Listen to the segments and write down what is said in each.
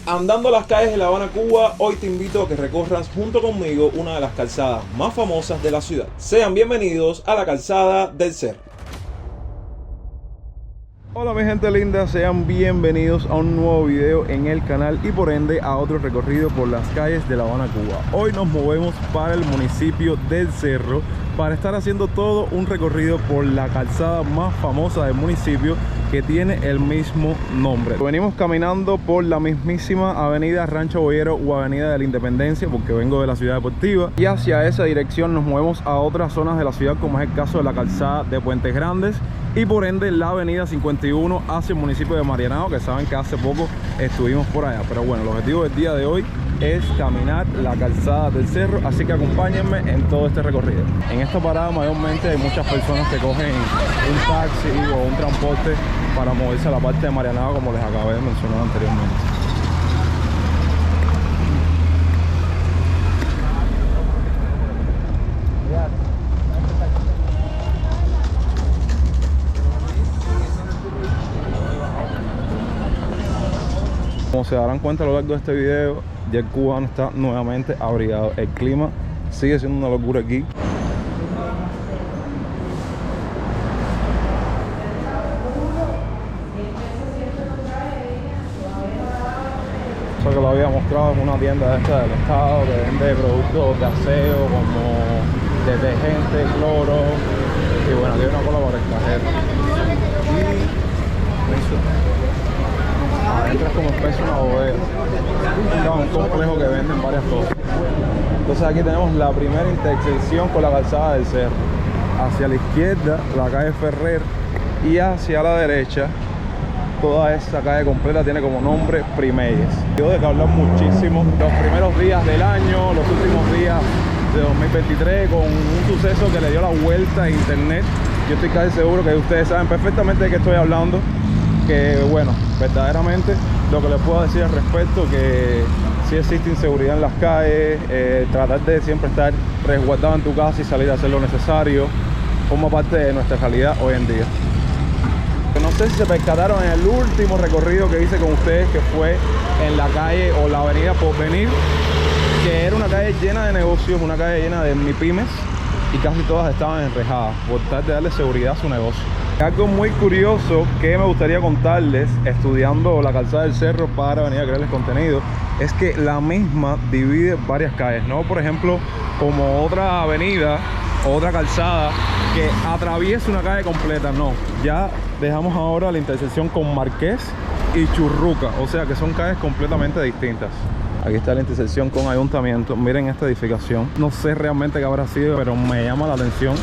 Andando las calles de La Habana, Cuba, hoy te invito a que recorras junto conmigo una de las calzadas más famosas de la ciudad. Sean bienvenidos a la calzada del Cerro. Hola mi gente linda, sean bienvenidos a un nuevo video en el canal y por ende a otro recorrido por las calles de La Habana, Cuba. Hoy nos movemos para el municipio del Cerro para estar haciendo todo un recorrido por la calzada más famosa del municipio, que tiene el mismo nombre. Venimos caminando por la mismísima avenida Rancho Boyero o avenida de la Independencia, porque vengo de la ciudad deportiva, y hacia esa dirección nos movemos a otras zonas de la ciudad, como es el caso de la calzada de Puentes Grandes y por ende la avenida 51 hacia el municipio de Marianao, que saben que hace poco estuvimos por allá. Pero bueno, el objetivo del día de hoy es caminar la calzada del Cerro, así que acompáñenme en todo este recorrido. En esta parada mayormente hay muchas personas que cogen un taxi o un transporte para moverse a la parte de Marianao, como les acabé de mencionar anteriormente. Como se darán cuenta a lo largo de este video, ya el cubano está nuevamente abrigado. El clima sigue siendo una locura aquí. Eso que lo había mostrado en una tienda esta del estado que vende productos de aseo como detergente, cloro, y bueno, aquí hay una cola para el cajero. Adentro es como especie una bodega, un complejo que venden varias cosas. Entonces aquí tenemos la primera intersección con la calzada del Cerro. Hacia la izquierda la calle Ferrer y hacia la derecha toda esa calle completa tiene como nombre Primeyes. Yo de que hablar muchísimo los primeros días del año, los últimos días de 2023, con un suceso que le dio la vuelta a internet. Yo estoy casi seguro que ustedes saben perfectamente de qué estoy hablando. Que bueno, verdaderamente lo que les puedo decir al respecto, que sí existe inseguridad en las calles, tratar de siempre estar resguardado en tu casa y salir a hacer lo necesario, forma parte de nuestra realidad hoy en día. No sé si se percataron en el último recorrido que hice con ustedes, que fue en la calle o la avenida Porvenir, que era una calle llena de negocios, una calle llena de MIPYMES, y casi todas estaban enrejadas por tratar de darle seguridad a su negocio. Algo muy curioso que me gustaría contarles estudiando la calzada del Cerro para venir a crearles contenido es que la misma divide varias calles, no por ejemplo como otra avenida o otra calzada que atraviesa una calle completa, no. Ya dejamos ahora la intersección con Marqués y Churruca, o sea que son calles completamente distintas. Aquí está la intersección con Ayuntamiento. Miren esta edificación, no sé realmente qué habrá sido, pero me llama la atención.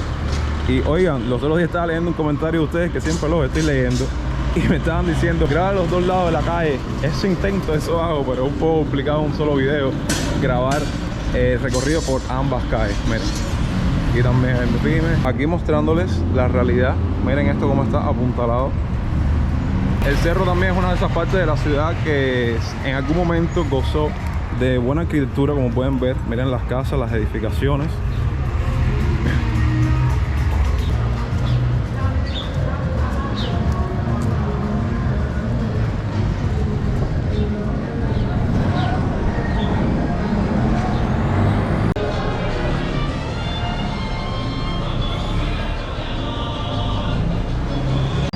Y oigan, los otros días estaba leyendo un comentario de ustedes que siempre los estoy leyendo y me estaban diciendo, grabar los dos lados de la calle. Eso intento, eso hago, pero es un poco complicado en un solo video grabar el recorrido por ambas calles. Miren, aquí también el MIPYME, aquí mostrándoles la realidad. Miren esto cómo está apuntalado. El Cerro también es una de esas partes de la ciudad que en algún momento gozó de buena arquitectura, como pueden ver. Miren las casas, las edificaciones.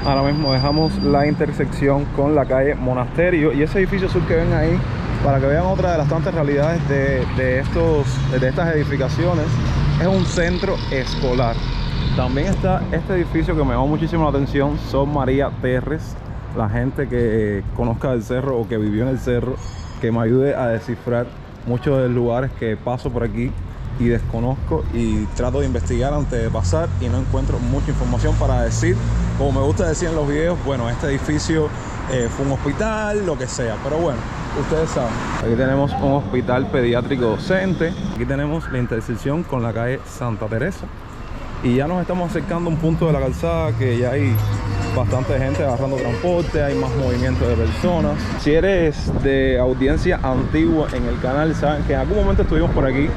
Ahora mismo dejamos la intersección con la calle Monasterio y ese edificio sur que ven ahí, para que vean otra de las tantas realidades de estas edificaciones, es un centro escolar. También está este edificio que me llamó muchísimo la atención, Son María Terres. La gente que conozca el Cerro o que vivió en el Cerro, que me ayude a descifrar muchos de los lugares que paso por aquí y desconozco y trato de investigar antes de pasar y no encuentro mucha información para decir, como me gusta decir en los videos, bueno, este edificio fue un hospital, lo que sea, pero bueno, ustedes saben. Aquí tenemos un hospital pediátrico docente, aquí tenemos la intersección con la calle Santa Teresa y ya nos estamos acercando a un punto de la calzada que ya hay bastante gente agarrando transporte, hay más movimiento de personas. Si eres de audiencia antigua en el canal, saben que en algún momento estuvimos por aquí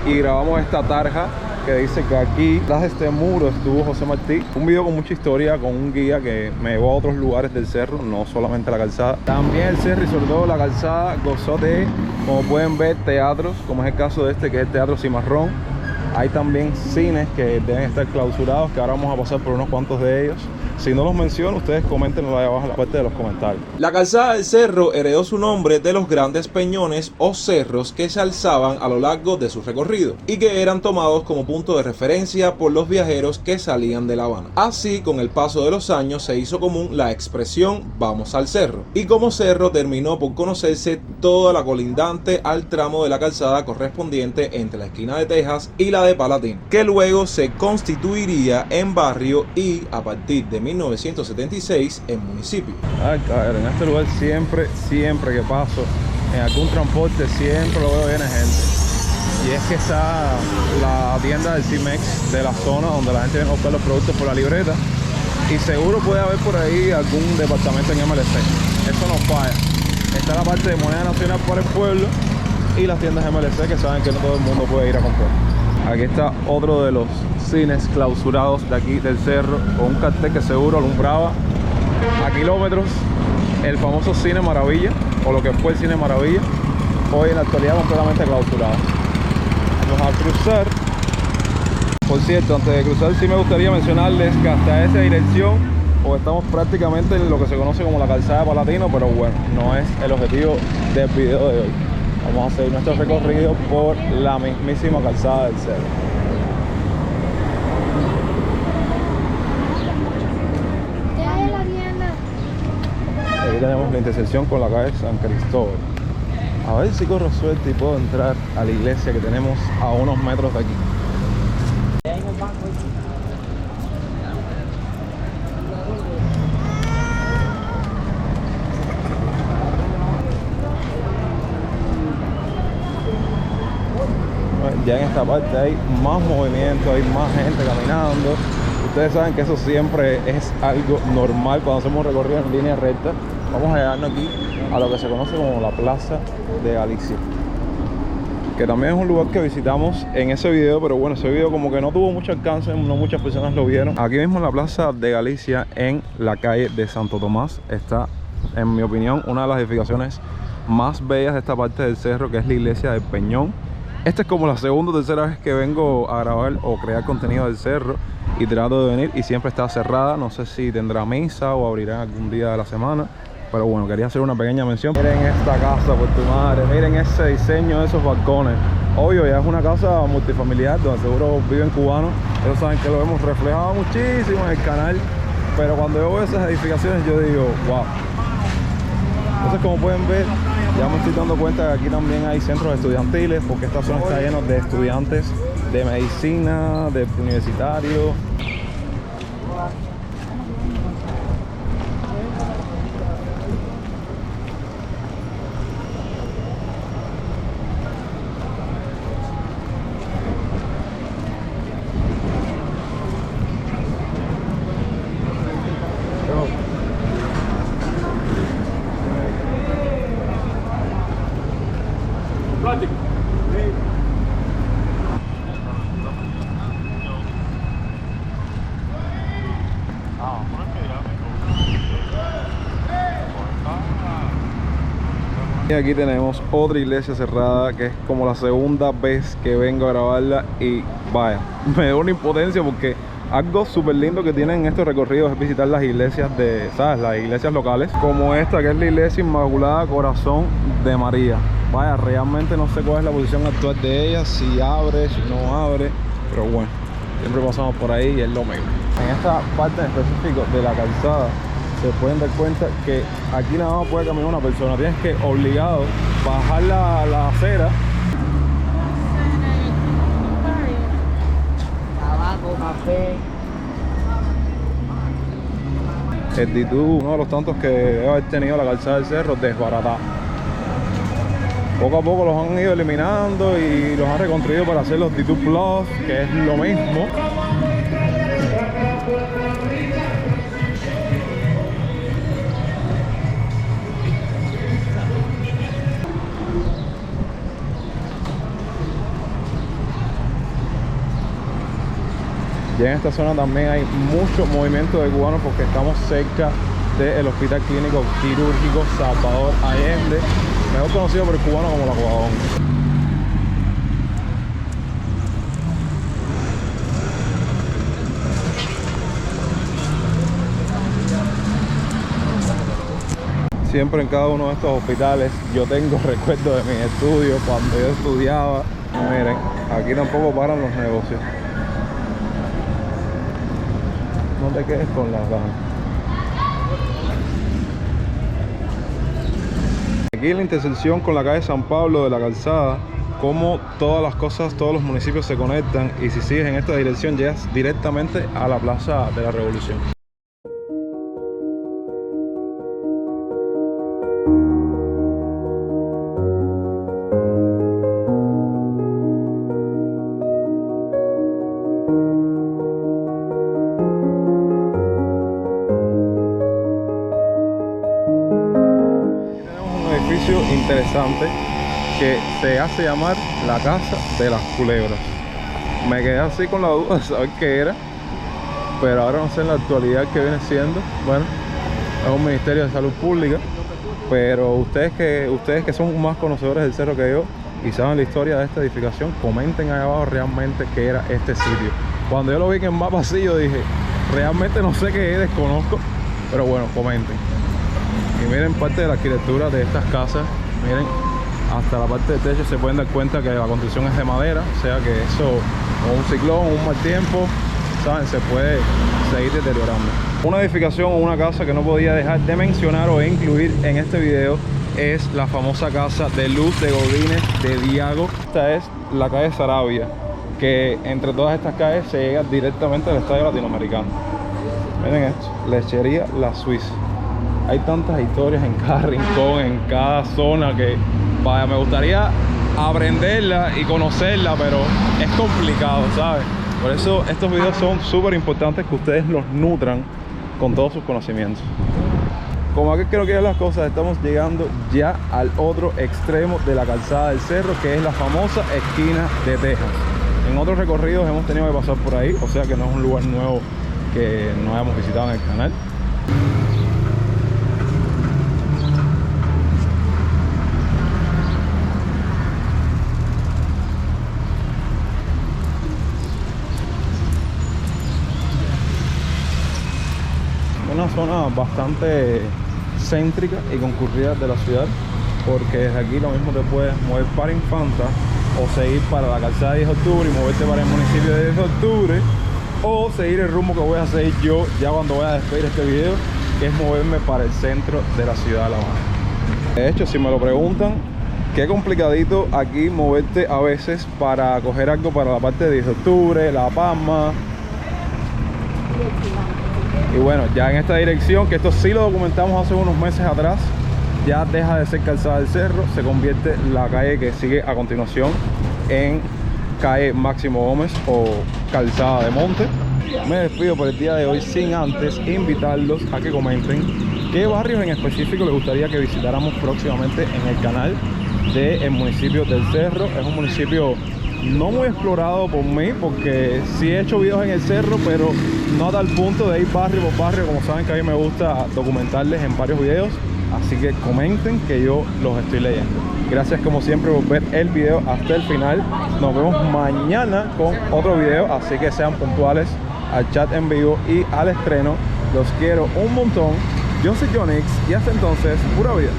y grabamos esta tarja que dice que aquí tras este muro estuvo José Martí. Un video con mucha historia, con un guía que me llevó a otros lugares del cerro, no solamente la calzada. También el cerro y sobre todo la calzada gozó de, como pueden ver, teatros, como es el caso de este, que es el Teatro Cimarrón. Hay también cines que deben estar clausurados, que ahora vamos a pasar por unos cuantos de ellos. Si no los menciono, ustedes coméntenlo ahí abajo en la parte de los comentarios. La calzada del cerro heredó su nombre de los grandes peñones o cerros que se alzaban a lo largo de su recorrido y que eran tomados como punto de referencia por los viajeros que salían de La Habana. Así, con el paso de los años se hizo común la expresión "vamos al cerro", y como cerro terminó por conocerse toda la colindante al tramo de la calzada correspondiente entre la esquina de Texas y la de Palatino, que luego se constituiría en barrio y a partir de 1976 en municipio. Ay, cabrón, en este lugar siempre que paso en algún transporte siempre lo veo lleno de gente. Y es que está la tienda del Cimex de la zona donde la gente viene a buscar los productos por la libreta. Y seguro puede haber por ahí algún departamento en MLC. Eso no falla. Está la parte de moneda nacional para el pueblo y las tiendas MLC, que saben que no todo el mundo puede ir a comprar. Aquí está otro de los cines clausurados de aquí del cerro, con un cartel que seguro alumbraba a kilómetros el famoso Cine Maravilla, o lo que fue el Cine Maravilla, hoy en la actualidad completamente clausurado. Vamos a cruzar. Por cierto, antes de cruzar sí me gustaría mencionarles que hasta esa dirección pues estamos prácticamente en lo que se conoce como la calzada de Palatino, pero bueno, no es el objetivo del video de hoy. Vamos a seguir nuestro recorrido por la mismísima calzada del cerro. Aquí tenemos la intersección con la calle San Cristóbal. A ver si corro suerte y puedo entrar a la iglesia que tenemos a unos metros de aquí. Ya en esta parte hay más movimiento, hay más gente caminando. Ustedes saben que eso siempre es algo normal cuando hacemos un recorrido en línea recta. Vamos a llegarnos aquí a lo que se conoce como la Plaza de Galicia, que también es un lugar que visitamos en ese video, pero bueno, ese video como que no tuvo mucho alcance, no muchas personas lo vieron. Aquí mismo en la Plaza de Galicia, en la calle de Santo Tomás, está, en mi opinión, una de las edificaciones más bellas de esta parte del cerro, que es la iglesia del Peñón. Esta es como la segunda o tercera vez que vengo a grabar o crear contenido del cerro y trato de venir y siempre está cerrada. No sé si tendrá misa o abrirá algún día de la semana, pero bueno, quería hacer una pequeña mención. Miren esta casa, por tu madre, miren ese diseño de esos balcones. Obvio, ya es una casa multifamiliar donde seguro viven cubanos. Ellos saben que lo hemos reflejado muchísimo en el canal, pero cuando yo veo esas edificaciones yo digo, wow. Entonces, como pueden ver, ya me estoy dando cuenta que aquí también hay centros estudiantiles, porque esta zona está llena de estudiantes de medicina, de universitarios. Y aquí tenemos otra iglesia cerrada, que es como la segunda vez que vengo a grabarla y vaya, me da una impotencia porque algo súper lindo que tienen estos recorridos es visitar las iglesias de, ¿sabes? Las iglesias locales, como esta que es la iglesia Inmaculada Corazón de María. Vaya, realmente no sé cuál es la posición actual de ella, si abre, si no abre, pero bueno, siempre pasamos por ahí y es lo mismo. En esta parte en específico de la calzada se pueden dar cuenta que aquí nada más puede caminar una persona. Tienes que, obligado, bajar la acera. Tabaco, café. El Ditú, uno de los tantos que debe haber tenido la calzada del cerro, desbaratada. Poco a poco los han ido eliminando y los han reconstruido para hacer los Ditú Plus, que es lo mismo. Ya en esta zona también hay mucho movimiento de cubanos porque estamos cerca del Hospital Clínico Quirúrgico Salvador Allende, mejor conocido por el cubano como La Cuajón. Siempre en cada uno de estos hospitales yo tengo recuerdos de mis estudios cuando yo estudiaba. Miren, aquí tampoco paran los negocios. No te quedes con las ganas. Aquí en la intersección con la calle San Pablo de la Calzada, como todas las cosas, todos los municipios se conectan, y si sigues en esta dirección llegas directamente a la Plaza de la Revolución. Interesante que se hace llamar la Casa de las Culebras. Me quedé así con la duda de saber qué era, pero ahora no sé en la actualidad qué viene siendo. Bueno, es un Ministerio de Salud Pública, pero ustedes que son más conocedores del cerro que yo y saben la historia de esta edificación, comenten ahí abajo realmente qué era este sitio. Cuando yo lo vi en el mapa así, yo dije, realmente no sé qué es, desconozco, pero bueno, comenten. Y miren parte de la arquitectura de estas casas. Miren, hasta la parte del techo se pueden dar cuenta que la construcción es de madera, o sea que eso, con un ciclón, un mal tiempo, ¿saben?, se puede seguir deteriorando. Una edificación o una casa que no podía dejar de mencionar o incluir en este video es la famosa casa de Luz de Godínez de Diago. Esta es la calle Saravia, que entre todas estas calles se llega directamente al Estadio Latinoamericano. Miren esto, Lechería La Suiza. Hay tantas historias en cada rincón, en cada zona, que vaya, me gustaría aprenderla y conocerla, pero es complicado, ¿sabes? Por eso estos videos son súper importantes, que ustedes los nutran con todos sus conocimientos. Como aquel que no quiere las cosas, estamos llegando ya al otro extremo de la calzada del cerro, que es la famosa esquina de Texas. En otros recorridos hemos tenido que pasar por ahí, o sea que no es un lugar nuevo que no hayamos visitado en el canal. Una zona bastante céntrica y concurrida de la ciudad, porque desde aquí lo mismo te puedes mover para Infanta o seguir para la calzada de 10 de octubre y moverte para el municipio de 10 de octubre, o seguir el rumbo que voy a hacer yo ya cuando voy a despedir este video, que es moverme para el centro de la ciudad de La Habana. De hecho, si me lo preguntan, qué complicadito aquí moverte a veces para coger algo para la parte de 10 de octubre, La Palma. Y bueno, ya en esta dirección, que esto sí lo documentamos hace unos meses atrás, ya deja de ser calzada del cerro, se convierte la calle que sigue a continuación en calle Máximo Gómez o calzada de monte. Me despido por el día de hoy sin antes invitarlos a que comenten qué barrios en específico les gustaría que visitáramos próximamente en el canal del municipio del Cerro. Es un municipio no muy explorado por mí, porque sí he hecho videos en el cerro, pero no a tal punto de ir barrio por barrio. Como saben que a mí me gusta documentarles en varios videos, así que comenten que yo los estoy leyendo. Gracias como siempre por ver el video hasta el final. Nos vemos mañana con otro video, así que sean puntuales al chat en vivo y al estreno. Los quiero un montón. Yo soy Jonix y hasta entonces, pura vida.